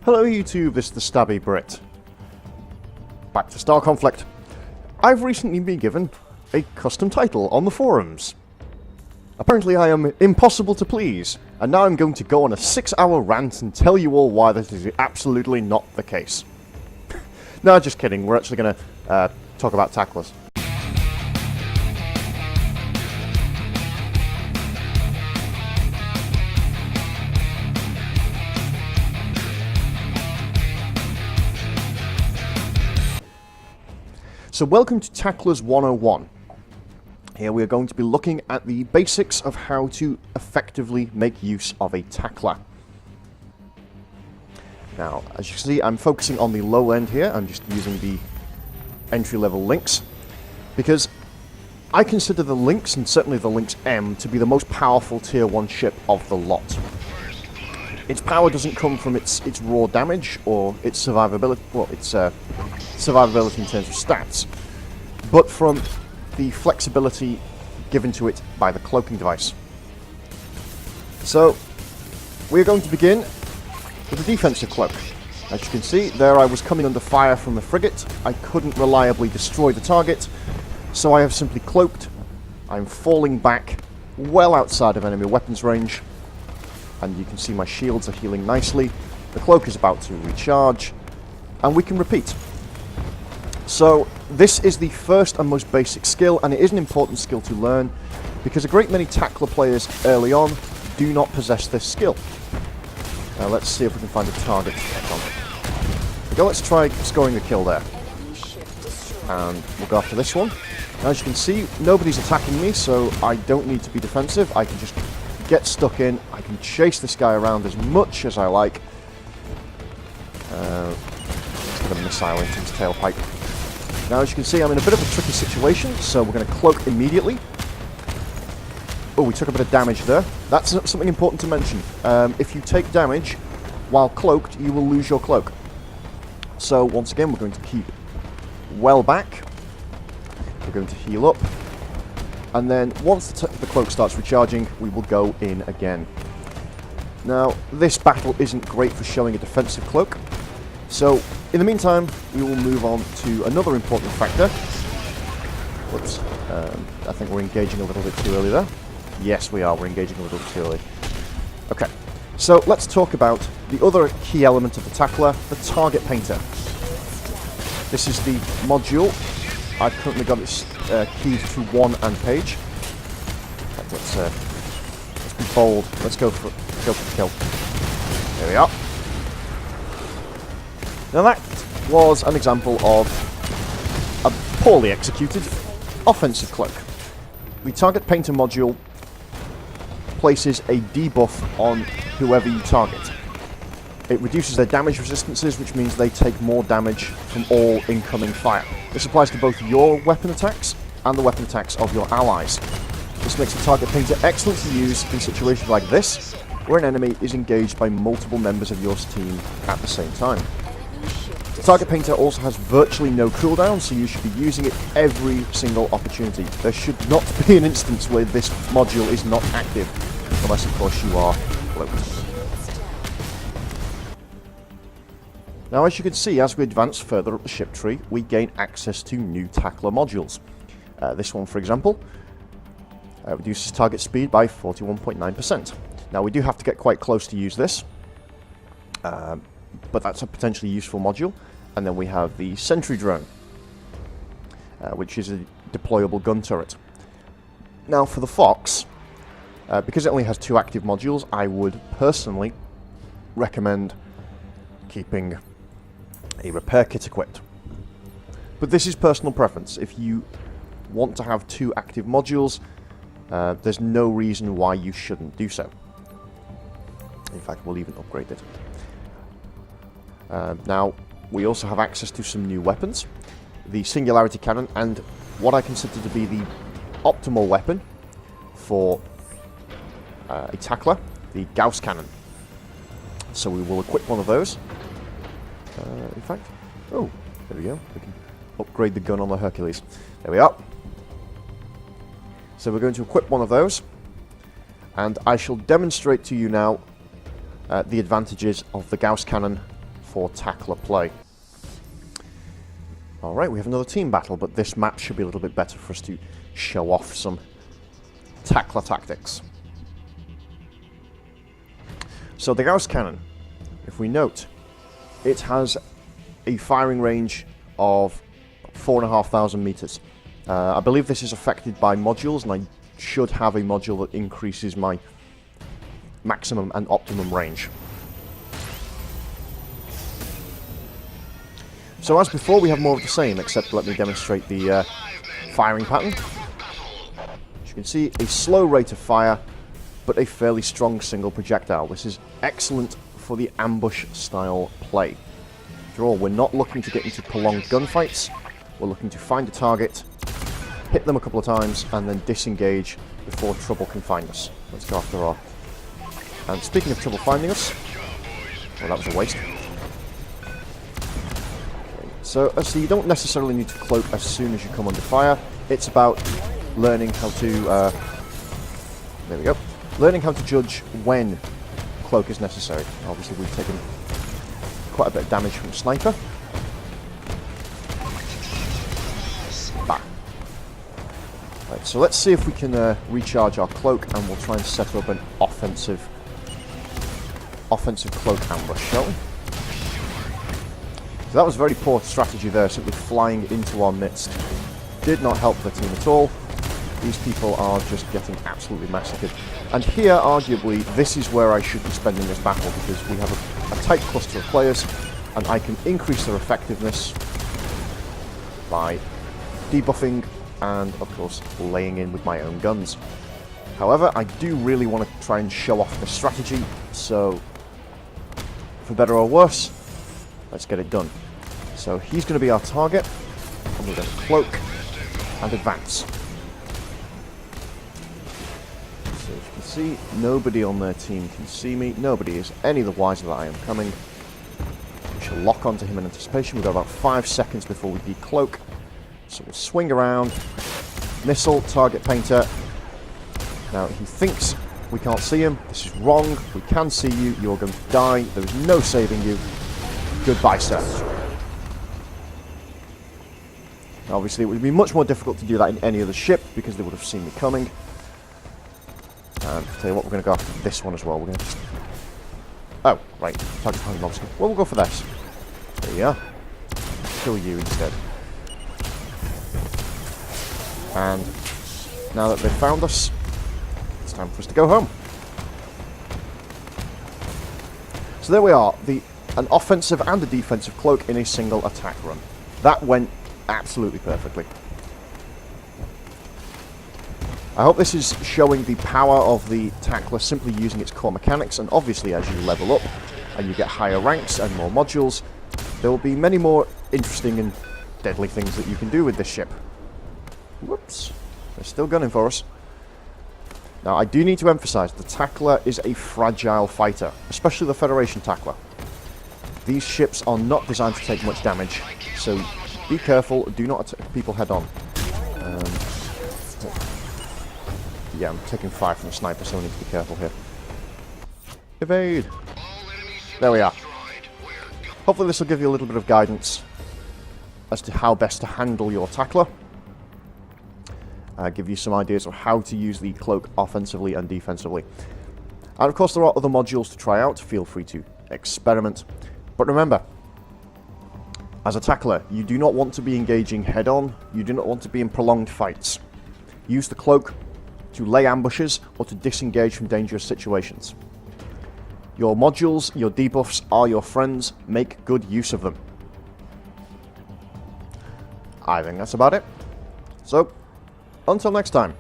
Hello YouTube, this is TheStabbyBrit. Back to Star Conflict. I've recently been given a custom title on the forums. Apparently I am impossible to please, and now I'm going to go on a 6-hour rant and tell you all why this is absolutely not the case. No, just kidding, we're actually going to talk about tacklers. So welcome to Tacklers 101. Here we are going to be looking at the basics of how to effectively make use of a tackler. Now, as you can see, I'm focusing on the low end here. I'm just using the entry-level Lynx, because I consider the Lynx, and certainly the Lynx M, to be the most powerful Tier 1 ship of the lot. Its power doesn't come from its raw damage or its survivability, well, its survivability in terms of stats, but from the flexibility given to it by the cloaking device. So, we're going to begin with the defensive cloak. As you can see, there I was coming under fire from the frigate. I couldn't reliably destroy the target, so I have simply cloaked. I'm falling back well outside of enemy weapons range, and you can see my shields are healing nicely. The cloak is about to recharge, and we can repeat. So, this is the first and most basic skill, and it is an important skill to learn, because a great many tackler players early on do not possess this skill. Now let's see if we can find a target. Okay, let's try scoring a kill there. And we'll go after this one. Now, as you can see, nobody's attacking me, so I don't need to be defensive. I can just get stuck in. I can chase this guy around as much as I like. Let's get a missile into his tailpipe. Now, as you can see, I'm in a bit of a tricky situation, so we're going to cloak immediately. Oh, we took a bit of damage there. That's something important to mention. If you take damage while cloaked, you will lose your cloak. So, once again, we're going to keep well back. We're going to heal up. And then, once the cloak starts recharging, we will go in again. Now, this battle isn't great for showing a defensive cloak. So, in the meantime, we will move on to another important factor. Whoops. I think we're engaging a little bit too early there. Yes, we are. We're engaging a little bit too early. Okay. So, let's talk about the other key element of the tackler, the target painter. This is the module. I've currently got it keyed to 1 and page. In fact, let's be bold. Let's go for the kill. There we are. Now that was an example of a poorly executed offensive cloak. The target painter module places a debuff on whoever you target. It reduces their damage resistances, which means they take more damage from all incoming fire. This applies to both your weapon attacks and the weapon attacks of your allies. This makes the target painter excellent to use in situations like this, where an enemy is engaged by multiple members of your team at the same time. The target painter also has virtually no cooldown, so you should be using it every single opportunity. There should not be an instance where this module is not active, unless of course you are cloaked. Now, as you can see, as we advance further up the ship tree, we gain access to new tackler modules. This one, for example, reduces target speed by 41.9%. Now, we do have to get quite close to use this, but that's a potentially useful module. And then we have the sentry drone, which is a deployable gun turret. Now, for the Fox, because it only has 2 active modules, I would personally recommend keeping a repair kit equipped. But this is personal preference. If you want to have 2 active modules, there's no reason why you shouldn't do so. In fact, we'll even upgrade it. Now, we also have access to some new weapons. The Singularity Cannon, and what I consider to be the optimal weapon for a tackler, the Gauss Cannon. So we will equip one of those. In fact, oh, there we go. We can upgrade the gun on the Hercules. There we are. So we're going to equip one of those, and I shall demonstrate to you now the advantages of the Gauss Cannon for tackler play. Alright, we have another team battle, but this map should be a little bit better for us to show off some tackler tactics. So the Gauss cannon, if we note, it has a firing range of 4,500 meters. I believe this is affected by modules, and I should have a module that increases my maximum and optimum range. So as before, we have more of the same, except let me demonstrate the firing pattern. As you can see, a slow rate of fire, but a fairly strong single projectile. This is excellent for the ambush style play. After all, we're not looking to get into prolonged gunfights. We're looking to find a target, hit them a couple of times, and then disengage before trouble can find us. Let's go after our... And speaking of trouble finding us... Well, that was a waste. So you don't necessarily need to cloak as soon as you come under fire. It's about learning how to... there we go. Learning how to judge when cloak is necessary. Obviously, we've taken quite a bit of damage from the sniper. Bah. Right, so let's see if we can recharge our cloak, and we'll try and set up an offensive cloak ambush, shall we? So that was very poor strategy there, simply flying into our midst. Did not help the team at all. These people are just getting absolutely massacred. And here, arguably, this is where I should be spending this battle, because we have a tight cluster of players, and I can increase their effectiveness by debuffing and, of course, laying in with my own guns. However, I do really want to try and show off the strategy, so for better or worse, let's get it done. So he's going to be our target, and we're going to cloak and advance. So as you can see, nobody on their team can see me. Nobody is any the wiser that I am coming. We shall lock onto him in anticipation. We've got about 5 seconds before we decloak. So we'll swing around, missile, target painter. Now he thinks we can't see him. This is wrong. We can see you. You're going to die. There is no saving you. Goodbye, sir. Obviously, it would be much more difficult to do that in any other ship, because they would have seen me coming. And I'll tell you what, we're going to go after this one as well. We're going to just... Oh, right. Target behind the obstacle. Well, we'll go for this. There you are. Kill you instead. And now that they've found us, it's time for us to go home. So there we are. An offensive and a defensive cloak in a single attack run. That went absolutely perfectly. I hope this is showing the power of the tackler simply using its core mechanics, and obviously as you level up and you get higher ranks and more modules, there will be many more interesting and deadly things that you can do with this ship. Whoops. They're still gunning for us. Now, I do need to emphasize, the tackler is a fragile fighter, especially the Federation tackler. These ships are not designed to take much damage, so be careful, do not attack people head on. Yeah, I'm taking fire from the sniper, so I need to be careful here. Evade! There we are. Hopefully this will give you a little bit of guidance as to how best to handle your tackler. Give you some ideas of how to use the cloak offensively and defensively. And of course there are other modules to try out, feel free to experiment. But remember, as a tackler, you do not want to be engaging head-on, you do not want to be in prolonged fights. Use the cloak to lay ambushes or to disengage from dangerous situations. Your modules, your debuffs are your friends, make good use of them. I think that's about it. So, until next time.